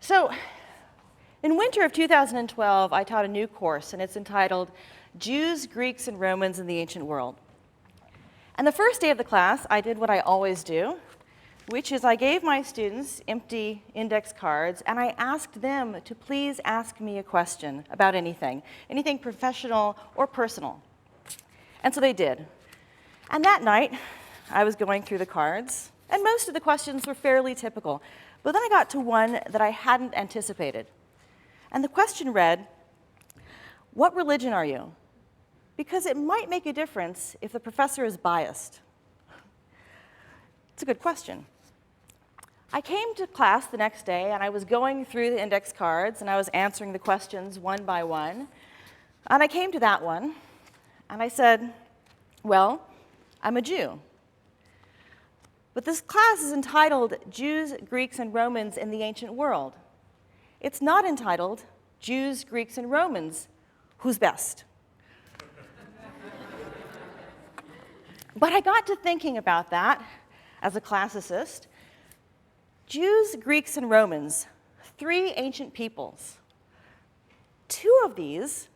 So, in winter of 2012, I taught a new course, and it's entitled Jews, Greeks, and Romans in the Ancient World. And the first day of the class, I did what I always do, which is I gave my students empty index cards, and I asked them to please ask me a question about anything professional or personal. And so they did. And that night, I was going through the cards, and most of the questions were fairly typical. But then I got to one that I hadn't anticipated. And the question read, "What religion are you?" Because it might make a difference if the professor is biased. It's a good question. I came to class the next day, and I was going through the index cards, and I was answering the questions one by one. And I came to that one, and I said, well, I'm a Jew. But this class is entitled Jews, Greeks, and Romans in the Ancient World. It's not entitled Jews, Greeks, and Romans, who's best? But I got to thinking about that as a classicist. Jews, Greeks, and Romans, three ancient peoples. Two of these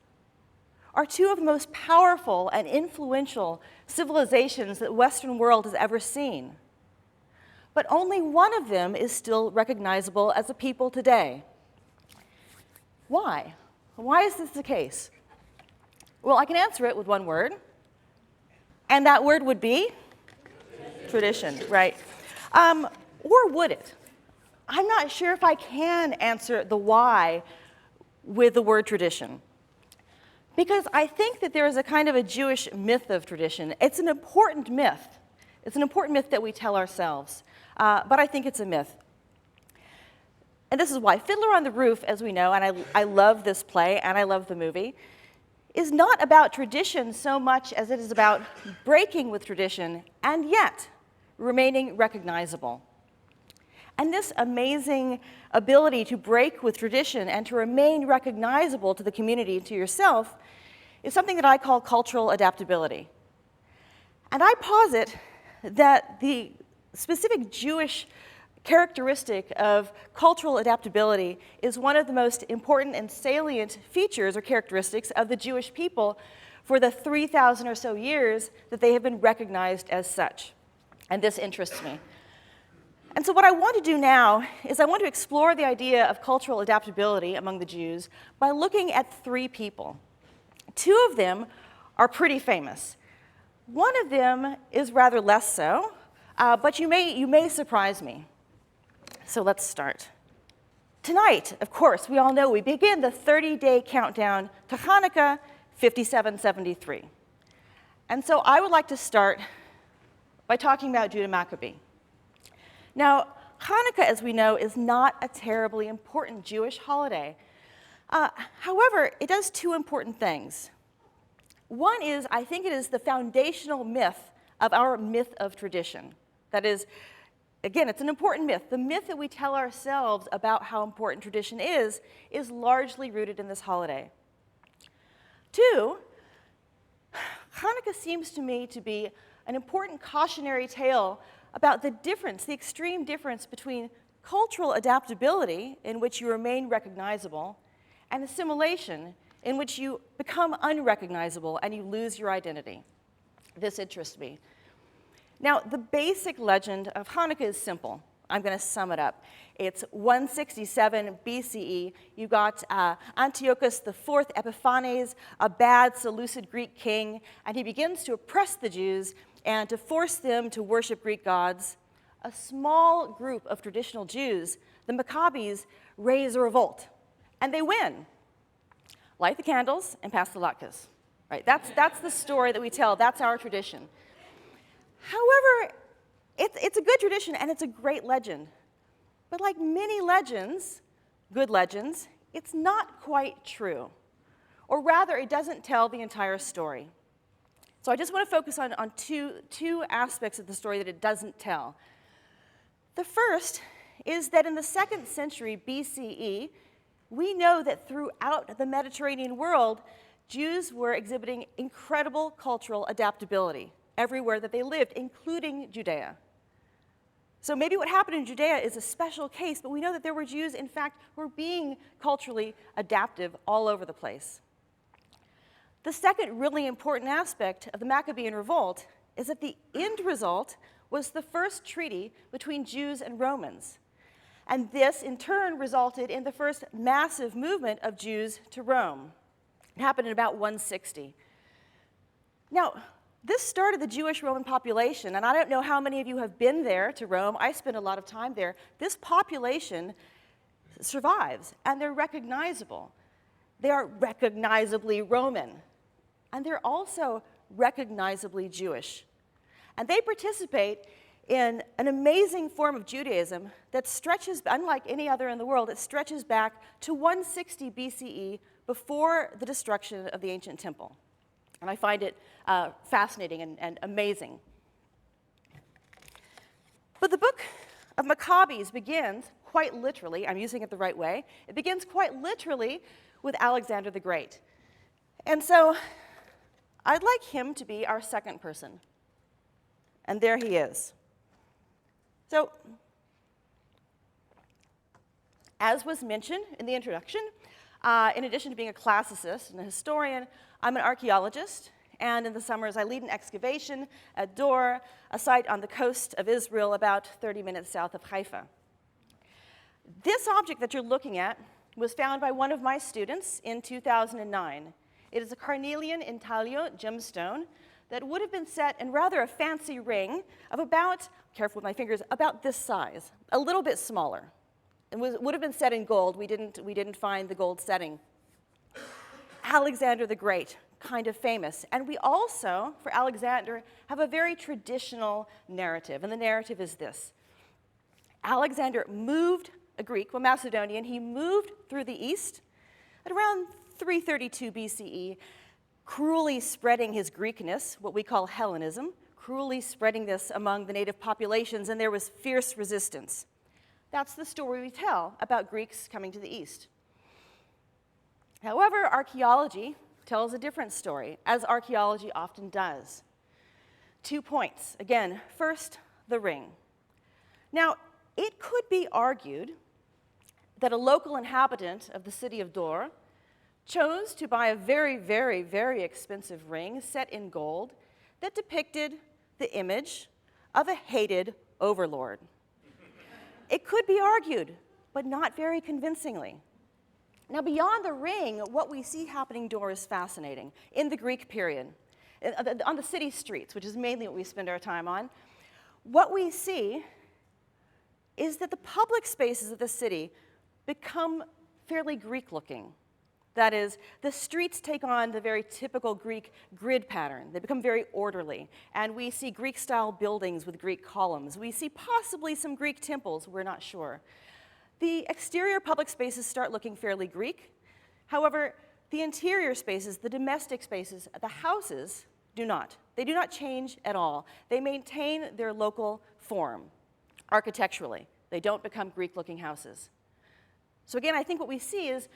are two of the most powerful and influential civilizations that the Western world has ever seen. But only one of them is still recognizable as a people today. Why? Why is this the case? Well, I can answer it with one word, and that word would be tradition, right? Or would it? I'm not sure if I can answer the why with the word tradition, because I think that there is a kind of a Jewish myth of tradition. It's an important myth. It's an important myth that we tell ourselves, but I think it's a myth. And this is why. Fiddler on the Roof, as we know, and I love this play and I love the movie, is not about tradition so much as it is about breaking with tradition and yet remaining recognizable. And this amazing ability to break with tradition and to remain recognizable to the community and to yourself is something that I call cultural adaptability. And I posit that the specific Jewish characteristic of cultural adaptability is one of the most important and salient features or characteristics of the Jewish people for the 3,000 or so years that they have been recognized as such. And this interests me. And so what I want to do now is I want to explore the idea of cultural adaptability among the Jews by looking at three people. Two of them are pretty famous. One of them is rather less so, but you may surprise me. So let's start. Tonight, of course, we all know we begin the 30-day countdown to Hanukkah 5773. And so I would like to start by talking about Judah Maccabee. Now, Hanukkah, as we know, is not a terribly important Jewish holiday. However, it does two important things. One is, I think it is the foundational myth of our myth of tradition. That is, again, it's an important myth. The myth that we tell ourselves about how important tradition is largely rooted in this holiday. Two, Hanukkah seems to me to be an important cautionary tale about the difference, the extreme difference between cultural adaptability, in which you remain recognizable, and assimilation, in which you become unrecognizable and you lose your identity. This interests me. Now, the basic legend of Hanukkah is simple. I'm going to sum it up. It's 167 BCE. You got Antiochus IV Epiphanes, a bad Seleucid Greek king, and he begins to oppress the Jews and to force them to worship Greek gods. A small group of traditional Jews, the Maccabees, raise a revolt, and they win. Light the candles and pass the latkes. Right? That's the story that we tell. That's our tradition. However, it's a good tradition and it's a great legend. But like many legends, good legends, it's not quite true. Or rather, it doesn't tell the entire story. So I just want to focus on two aspects of the story that it doesn't tell. The first is that in the 2nd century BCE, we know that throughout the Mediterranean world, Jews were exhibiting incredible cultural adaptability everywhere that they lived, including Judea. So maybe what happened in Judea is a special case, but we know that there were Jews, in fact, who were being culturally adaptive all over the place. The second really important aspect of the Maccabean revolt is that the end result was the first treaty between Jews and Romans. And this, in turn, resulted in the first massive movement of Jews to Rome. It happened in about 160. Now, this started the Jewish Roman population, and I don't know how many of you have been there to Rome. I spent a lot of time there. This population survives, and they're recognizable. They are recognizably Roman, and they're also recognizably Jewish. And they participate in an amazing form of Judaism that stretches, unlike any other in the world, it stretches back to 160 BCE before the destruction of the ancient temple. And I find it fascinating and amazing. But the book of Maccabees begins quite literally, I'm using it the right way, it begins quite literally with Alexander the Great. And so I'd like him to be our second person. And there he is. So, as was mentioned in the introduction, in addition to being a classicist and a historian, I'm an archaeologist, and in the summers I lead an excavation at Dor, a site on the coast of Israel about 30 minutes south of Haifa. This object that you're looking at was found by one of my students in 2009. It is a Carnelian Intaglio gemstone that would have been set in rather a fancy ring of about, careful with my fingers, about this size, a little bit smaller. It would have been set in gold. We didn't find the gold setting. Alexander the Great, kind of famous. And we also, for Alexander, have a very traditional narrative. And the narrative is this. Alexander moved, a Greek, well, Macedonian, he moved through the east at around 332 BCE, cruelly spreading his Greekness, what we call Hellenism, cruelly spreading this among the native populations, and there was fierce resistance. That's the story we tell about Greeks coming to the east. However, archaeology tells a different story, as archaeology often does. 2 points. Again, first, the ring. Now, it could be argued that a local inhabitant of the city of Dor chose to buy a very, very, very expensive ring set in gold that depicted the image of a hated overlord. It could be argued, but not very convincingly. Now, beyond the ring, what we see happening in Dor is fascinating. In the Greek period, on the city streets, which is mainly what we spend our time on, what we see is that the public spaces of the city become fairly Greek-looking. That is, the streets take on the very typical Greek grid pattern. They become very orderly. And we see Greek-style buildings with Greek columns. We see possibly some Greek temples, we're not sure. The exterior public spaces start looking fairly Greek. However, the interior spaces, the domestic spaces, the houses do not. They do not change at all. They maintain their local form architecturally. They don't become Greek-looking houses. So again, I think what we see is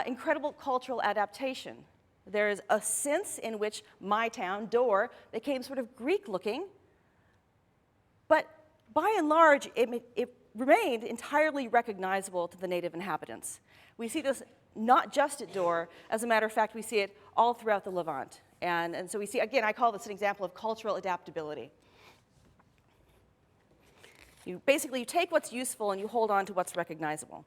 incredible cultural adaptation. There is a sense in which my town, Dor, became sort of Greek-looking, but by and large, it remained entirely recognizable to the native inhabitants. We see this not just at Dor. As a matter of fact, we see it all throughout the Levant. And so we see, again, I call this an example of cultural adaptability. You take what's useful and you hold on to what's recognizable.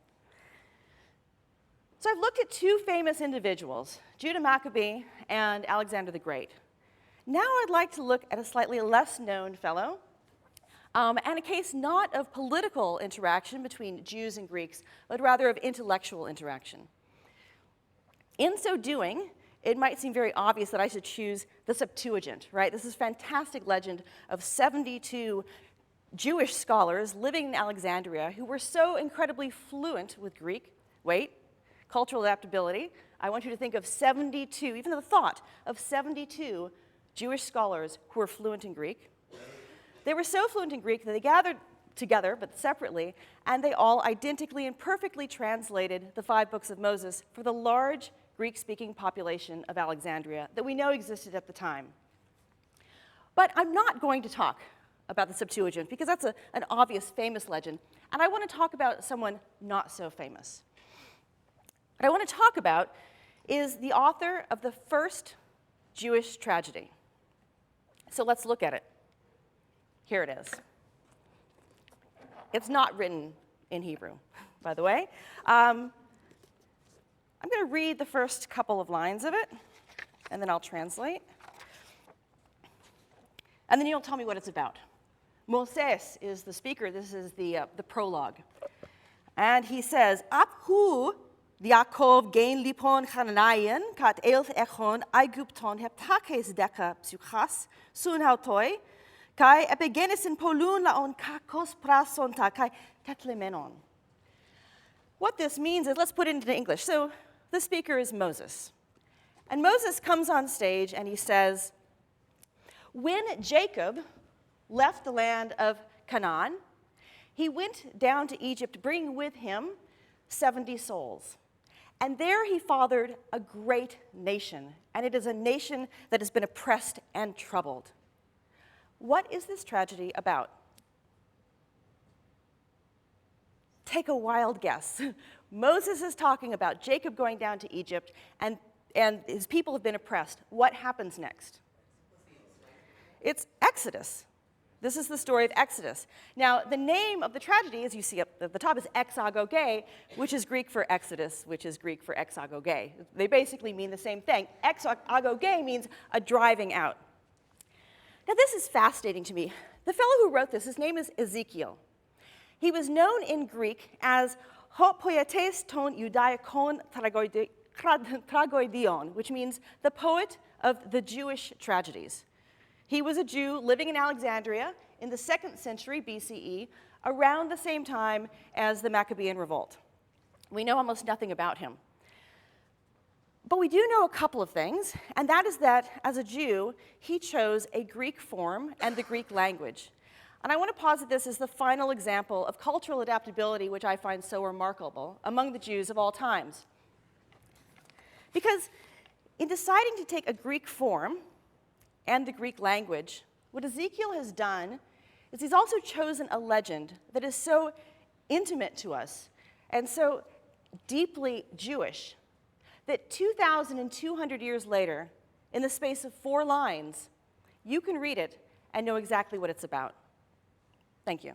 So I've looked at two famous individuals, Judah Maccabee and Alexander the Great. Now I'd like to look at a slightly less known fellow, and a case not of political interaction between Jews and Greeks, but rather of intellectual interaction. In so doing, it might seem very obvious that I should choose the Septuagint, right? This is a fantastic legend of 72 Jewish scholars living in Alexandria who were so incredibly fluent with Greek. Cultural adaptability. I want you to think of 72, even the thought of 72 Jewish scholars who were fluent in Greek. They were so fluent in Greek that they gathered together, but separately, and they all identically and perfectly translated the 5 books of Moses for the large Greek-speaking population of Alexandria that we know existed at the time. But I'm not going to talk about the Septuagint, because that's an obvious, famous legend. And I want to talk about someone not so famous. What I want to talk about is the author of the first Jewish tragedy. So let's look at it. Here it is. It's not written in Hebrew, by the way. I'm going to read the first couple of lines of it, and then I'll translate. And then you'll tell me what it's about. Moses is the speaker. This is the prologue. And he says, Abhu Yaakov gain lipon Carnelian, kat elf echon, Aigupton heptakes deka psychas, sun hautoi, kai epigenis in polun laon kakos prasonta, kai tetlemenon. What this means is, let's put it into English. So the speaker is Moses. And Moses comes on stage and he says, when Jacob left the land of Canaan, he went down to Egypt, bringing with him 70 souls. And there he fathered a great nation, and it is a nation that has been oppressed and troubled. What is this tragedy about? Take a wild guess. Moses is talking about Jacob going down to Egypt, and his people have been oppressed. What happens next? It's Exodus. This is the story of Exodus. Now, the name of the tragedy, as you see up at the top, is exagoge, which is Greek for Exodus, which is Greek for exagoge. They basically mean the same thing. Exagoge means a driving out. Now, this is fascinating to me. The fellow who wrote this, his name is Ezekiel. He was known in Greek as ho poietes ton Judaikon tragoidion, which means the poet of the Jewish tragedies. He was a Jew living in Alexandria in the 2nd century BCE, around the same time as the Maccabean revolt. We know almost nothing about him. But we do know a couple of things, and that is that, as a Jew, he chose a Greek form and the Greek language. And I want to posit this as the final example of cultural adaptability, which I find so remarkable, among the Jews of all times. Because in deciding to take a Greek form and the Greek language, what Ezekiel has done is he's also chosen a legend that is so intimate to us and so deeply Jewish that 2,200 years later, in the space of 4 lines, you can read it and know exactly what it's about. Thank you.